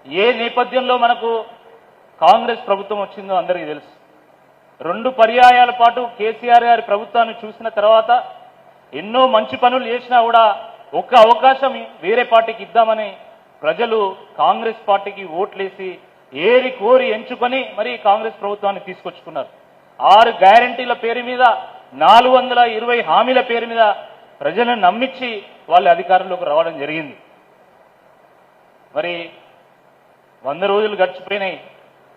ఏ నేపథ్యంలో మనకు కాంగ్రెస్ ప్రభుత్వం వచ్చిందో అందరికీ తెలుసు. 2 పర్యాయాల పాటు కేసీఆర్ గారి ప్రభుత్వాన్ని చూసిన తర్వాత ఎన్నో మంచి పనులు చేసినా కూడా ఒక్క అవకాశం వేరే పార్టీకి ఇద్దామని ప్రజలు కాంగ్రెస్ పార్టీకి ఓట్లేసి ఏరి కోరి ఎంచుకొని మరి కాంగ్రెస్ ప్రభుత్వాన్ని తీసుకొచ్చుకున్నారు. 6 గ్యారంటీల పేరు మీద 420 హామీల పేరు మీద ప్రజలను నమ్మించి వాళ్ళ అధికారంలోకి రావడం జరిగింది. మరి 100 రోజులు గడిచిపోయినాయి.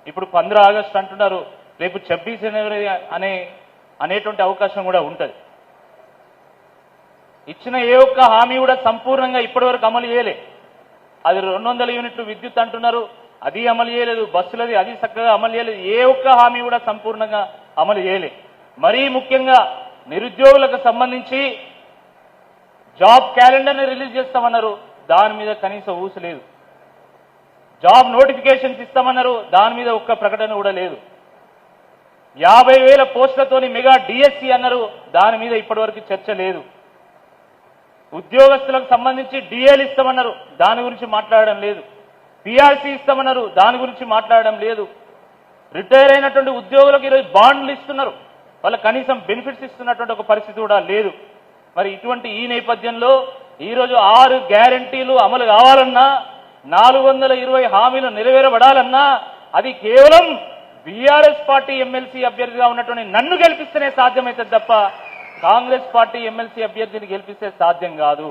ఇప్పుడు 15 ఆగస్టు అంటున్నారు, రేపు 26 జనవరి అనేటువంటి అవకాశం కూడా ఉంటుంది. ఇచ్చిన ఏ ఒక్క హామీ కూడా సంపూర్ణంగా ఇప్పటివరకు అమలు చేయలే. అది 200 యూనిట్లు విద్యుత్ అంటున్నారు, అది అమలు చేయలేదు. బస్సులది అది చక్కగా అమలు చేయలేదు. ఏ ఒక్క హామీ కూడా సంపూర్ణంగా అమలు చేయలే. మరీ ముఖ్యంగా నిరుద్యోగులకు సంబంధించి జాబ్ క్యాలెండర్ని రిలీజ్ చేస్తామన్నారు, దాని మీద కనీసం ఊసు లేదు. జాబ్ నోటిఫికేషన్స్ ఇస్తామన్నారు, దాని మీద ఒక్క ప్రకటన కూడా లేదు. 50,000 పోస్టులతోని మెగా డిఎస్సి అన్నారు, దాని మీద ఇప్పటివరకు చర్చ లేదు. ఉద్యోగస్తులకు సంబంధించి డిఏలు ఇస్తామన్నారు, దాని గురించి మాట్లాడడం లేదు. పిఆర్సీ ఇస్తామన్నారు, దాని గురించి మాట్లాడడం లేదు. రిటైర్ అయినటువంటి ఉద్యోగులకు ఈరోజు బాండ్లు ఇస్తున్నారు, వాళ్ళకి కనీసం బెనిఫిట్స్ ఇస్తున్నటువంటి ఒక పరిస్థితి కూడా లేదు. మరి ఇటువంటి ఈ నేపథ్యంలో ఈరోజు 6 గ్యారంటీలు అమలు కావాలన్నా, 420 హామీలు నెరవేరబడాలన్నా అది కేవలం బీఆర్ఎస్ పార్టీ ఎమ్మెల్సీ అభ్యర్థిగా ఉన్నటువంటి నన్ను గెలిపిస్తేనే సాధ్యమవుతుంది తప్ప కాంగ్రెస్ పార్టీ ఎమ్మెల్సీ అభ్యర్థిని గెలిపిస్తే సాధ్యం కాదు.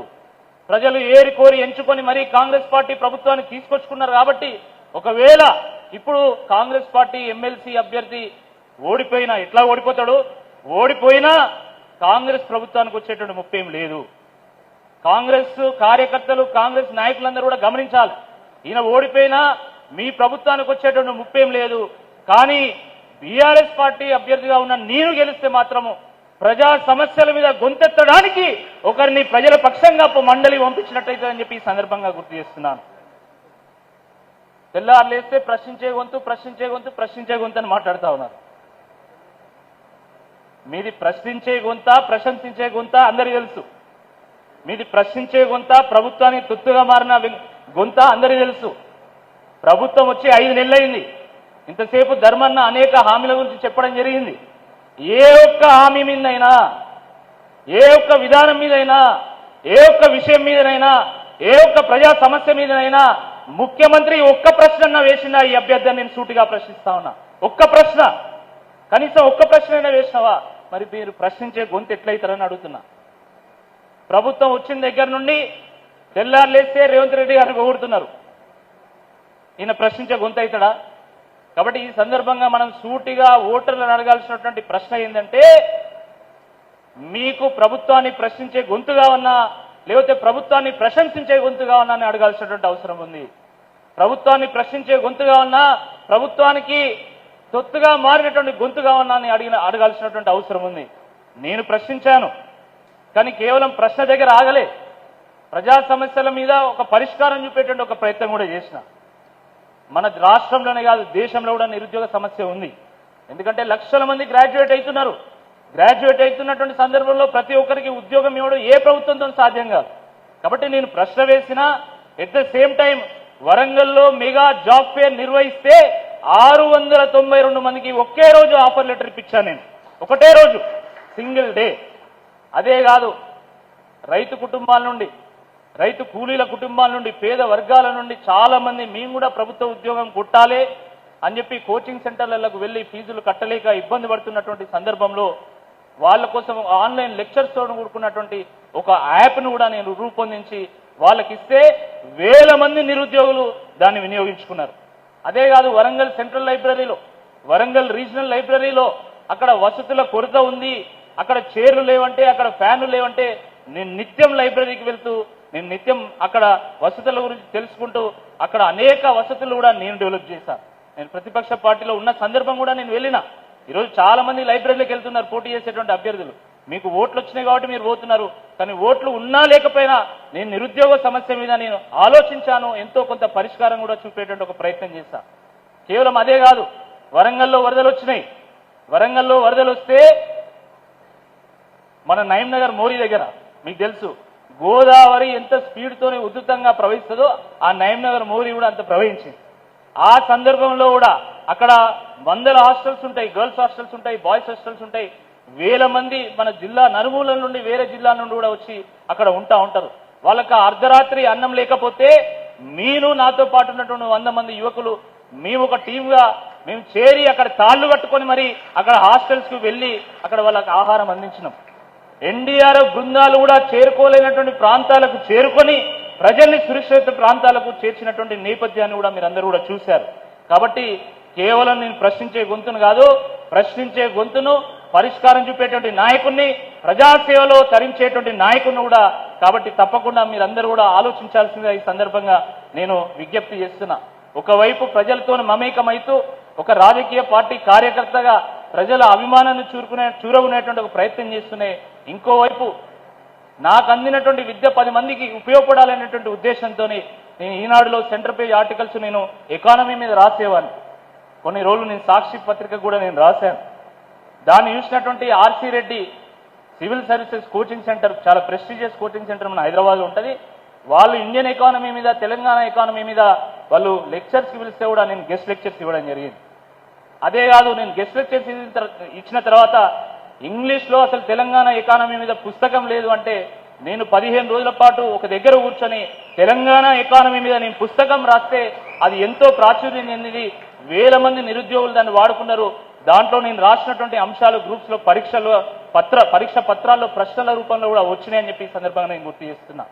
ప్రజలు ఏరి కోరి ఎంచుకొని మరీ కాంగ్రెస్ పార్టీ ప్రభుత్వాన్ని తీసుకొచ్చుకున్నారు. కాబట్టి ఒకవేళ ఇప్పుడు కాంగ్రెస్ పార్టీ ఎమ్మెల్సీ అభ్యర్థి ఓడిపోయినా, ఎట్లా ఓడిపోతాడు, ఓడిపోయినా కాంగ్రెస్ ప్రభుత్వానికి వచ్చేటువంటి ముప్పేం లేదు. కాంగ్రెస్ కార్యకర్తలు, కాంగ్రెస్ నాయకులందరూ కూడా గమనించాలి, ఈయన ఓడిపోయినా మీ ప్రభుత్వానికి వచ్చేటువంటి ముప్పేం లేదు. కానీ బీఆర్ఎస్ పార్టీ అభ్యర్థిగా ఉన్న నేను గెలిస్తే మాత్రము ప్రజా సమస్యల మీద గొంతెత్తడానికి ఒకరిని ప్రజల పక్షంగా మండలి పంపించినట్టయితే అని చెప్పి ఈ సందర్భంగా గుర్తు చేస్తున్నాను. తెల్లారులేస్తే ప్రశ్నించే గొంతు, ప్రశ్నించే గొంతు, ప్రశ్నించే గొంతు అని మాట్లాడుతూ ఉన్నారు. మీది ప్రశ్నించే గొంత, ప్రశంసించే గొంత అందరికీ తెలుసు. మీది ప్రశ్నించే గొంత, ప్రభుత్వానికి తొత్తుగా మారిన గొంత అందరికీ తెలుసు. ప్రభుత్వం వచ్చి 5 నెలలైంది. ఇంతసేపు ధర్మన్న అనేక హామీల గురించి చెప్పడం జరిగింది. ఏ ఒక్క హామీ మీదైనా, ఏ ఒక్క విధానం మీదైనా, ఏ ఒక్క విషయం మీదనైనా, ఏ ఒక్క ప్రజా సమస్య మీదనైనా ముఖ్యమంత్రి ఒక్క ప్రశ్న వేసినా ఈ అభ్యర్థిని నేను సూటిగా ప్రశ్నిస్తా ఉన్నా. ఒక్క ప్రశ్న, కనీసం ఒక్క ప్రశ్న అయినా వేసినావా? మరి మీరు ప్రశ్నించే గొంతు ఎట్లయితారని అడుగుతున్నా. ప్రభుత్వం వచ్చిన దగ్గర నుండి తెల్లారులేస్తే రేవంత్ రెడ్డి గారిని పొగుడుతున్నారు, ఈయన ప్రశ్నించే గొంతు అవుతాడా? కాబట్టి ఈ సందర్భంగా మనం సూటిగా ఓటర్లను అడగాల్సినటువంటి ప్రశ్న ఏంటంటే, మీకు ప్రభుత్వాన్ని ప్రశ్నించే గొంతుగా ఉన్నా, లేకపోతే ప్రభుత్వాన్ని ప్రశంసించే గొంతుగా ఉన్నా అని అడగాల్సినటువంటి అవసరం ఉంది. ప్రభుత్వాన్ని ప్రశ్నించే గొంతుగా ఉన్నా, ప్రభుత్వానికి తొత్తుగా మారినటువంటి గొంతుగా ఉన్నా అని అడగాల్సినటువంటి అవసరం ఉంది. నేను ప్రశ్నించాను, కానీ కేవలం ప్రశ్న దగ్గర ఆగలే. ప్రజా సమస్యల మీద ఒక పరిష్కారం చూపేటువంటి ఒక ప్రయత్నం కూడా చేసిన. మన రాష్ట్రంలోనే కాదు, దేశంలో కూడా నిరుద్యోగ సమస్య ఉంది. ఎందుకంటే లక్షల మంది గ్రాడ్యుయేట్ అవుతున్నారు. గ్రాడ్యుయేట్ అవుతున్నటువంటి సందర్భంలో ప్రతి ఒక్కరికి ఉద్యోగం ఇవ్వడం ఏ ప్రభుత్వంతో సాధ్యం కాదు. కాబట్టి నేను ప్రశ్న వేసినా, ఎట్ ద సేమ్ టైం వరంగల్లో మెగా జాబ్ ఫేర్ నిర్వహిస్తే 692 మందికి ఒకే రోజు ఆఫర్ లెటర్ ఇప్పించాను నేను, ఒకటే రోజు, సింగిల్ డే. అదే కాదు, రైతు కుటుంబాల నుండి, రైతు కూలీల కుటుంబాల నుండి, పేద వర్గాల నుండి చాలా మంది మేము కూడా ప్రభుత్వ ఉద్యోగం కొట్టాలి అని చెప్పి కోచింగ్ సెంటర్లకు వెళ్లి ఫీజులు కట్టలేక ఇబ్బంది పడుతున్నటువంటి సందర్భంలో వాళ్ళ కోసం ఆన్లైన్ లెక్చర్స్ తో కూడుకున్నటువంటి ఒక యాప్ను కూడా నేను రూపొందించి వాళ్ళకిస్తే వేల మంది నిరుద్యోగులు దాన్ని వినియోగించుకున్నారు. అదే కాదు, వరంగల్ సెంట్రల్ లైబ్రరీలో, వరంగల్ రీజనల్ లైబ్రరీలో అక్కడ వసతుల కొరత ఉంది, అక్కడ చైర్లు లేవంటే, అక్కడ ఫ్యాన్లు లేవంటే నేను నిత్యం లైబ్రరీకి వెళ్తూ, నేను నిత్యం అక్కడ వసతుల గురించి తెలుసుకుంటూ అక్కడ అనేక వసతులు కూడా నేను డెవలప్ చేశాను. నేను ప్రతిపక్ష పార్టీలో ఉన్న సందర్భం కూడా నేను వెళ్ళినా. ఈరోజు చాలా మంది లైబ్రరీలోకి వెళ్తున్నారు పోటీ చేసేటువంటి అభ్యర్థులు. మీకు ఓట్లు వచ్చినాయి కాబట్టి మీరు పోతున్నారు, కానీ ఓట్లు ఉన్నా లేకపోయినా నేను నిరుద్యోగ సమస్య మీద నేను ఆలోచించాను, ఎంతో కొంత పరిష్కారం కూడా చూపేటువంటి ఒక ప్రయత్నం చేశాను. కేవలం అదే కాదు, వరంగల్లో వరదలు వచ్చినాయి. వరంగల్లో వరదలు వస్తే మన నయంనగర్ మోరీ దగ్గర మీకు తెలుసు, గోదావరి ఎంత స్పీడ్తోనే ఉధృతంగా ప్రవహిస్తుందో ఆ నయంనగర్ మోరీ కూడా అంత ప్రవహించింది. ఆ సందర్భంలో కూడా అక్కడ వందల హాస్టల్స్ ఉంటాయి, గర్ల్స్ హాస్టల్స్ ఉంటాయి, బాయ్స్ హాస్టల్స్ ఉంటాయి. వేల మంది మన జిల్లా నలుమూలల నుండి వేరే జిల్లా నుండి కూడా వచ్చి అక్కడ ఉంటారు. వాళ్ళకి అర్ధరాత్రి అన్నం లేకపోతే నేను నాతో పాటు ఉన్నటువంటి 100 మంది యువకులు మేము ఒక టీంగా మేము చేరి అక్కడ తాళ్లు కట్టుకొని మరి అక్కడ హాస్టల్స్ కు వెళ్ళి అక్కడ వాళ్ళకి ఆహారం అందించినాం. ఎన్డీఆర్ఎఫ్ బృందాలు కూడా చేరుకోలేనటువంటి ప్రాంతాలకు చేరుకొని ప్రజల్ని సురక్షిత ప్రాంతాలకు చేర్చినటువంటి నేపథ్యాన్ని కూడా మీరందరూ కూడా చూశారు. కాబట్టి కేవలం నేను ప్రశ్నించే గొంతును కాదు, ప్రశ్నించే గొంతును పరిష్కారం చూపేటువంటి నాయకుడిని, ప్రజాసేవలో తరించేటువంటి నాయకుడిని కూడా. కాబట్టి తప్పకుండా మీరందరూ కూడా ఆలోచించాల్సిందిగా ఈ సందర్భంగా నేను విజ్ఞప్తి చేస్తున్నా. ఒకవైపు ప్రజలతో మమేకమైతూ ఒక రాజకీయ పార్టీ కార్యకర్తగా ప్రజల అభిమానాన్ని చూరగునేటువంటి ఒక ప్రయత్నం చేస్తూనే ఇంకోవైపు నాకు అందినటువంటి విద్య 10 మందికి ఉపయోగపడాలనేటువంటి ఉద్దేశంతో నేను ఈనాడులో సెంటర్ పేజ్ ఆర్టికల్స్ నేను ఎకానమీ మీద రాసేవాడిని. కొన్ని రోజులు నేను సాక్షి పత్రిక కూడా నేను రాశాను. దాన్ని చూసినటువంటి RC Reddy civil services coaching centre, చాలా ప్రెస్టీజియస్ కోచింగ్ సెంటర్ మన హైదరాబాద్లో ఉంటుంది. వాళ్ళు ఇండియన్ ఎకానమీ మీద, తెలంగాణ ఎకానమీ మీద వాళ్ళు లెక్చర్స్కి పిలిస్తే కూడా నేను గెస్ట్ లెక్చర్స్ ఇవ్వడం జరిగింది. అదే కాదు, నేను గెస్ట్ లెక్చర్స్ ఇచ్చిన తర్వాత ఇంగ్లీష్లో అసలు తెలంగాణ ఎకానమీ మీద పుస్తకం లేదు అంటే నేను 15 రోజుల పాటు ఒక దగ్గర కూర్చొని తెలంగాణ ఎకానమీ మీద నేను పుస్తకం రాస్తే అది ఎంతో ప్రాచుర్యం చెందింది. వేల మంది నిరుద్యోగులు దాన్ని వాడుకున్నారు. దాంట్లో నేను రాసినటువంటి అంశాలు గ్రూప్స్లో పరీక్ష పత్రాల్లో ప్రశ్నల రూపంలో కూడా వచ్చినాయని చెప్పి ఈ సందర్భంగా నేను గుర్తు చేస్తున్నా.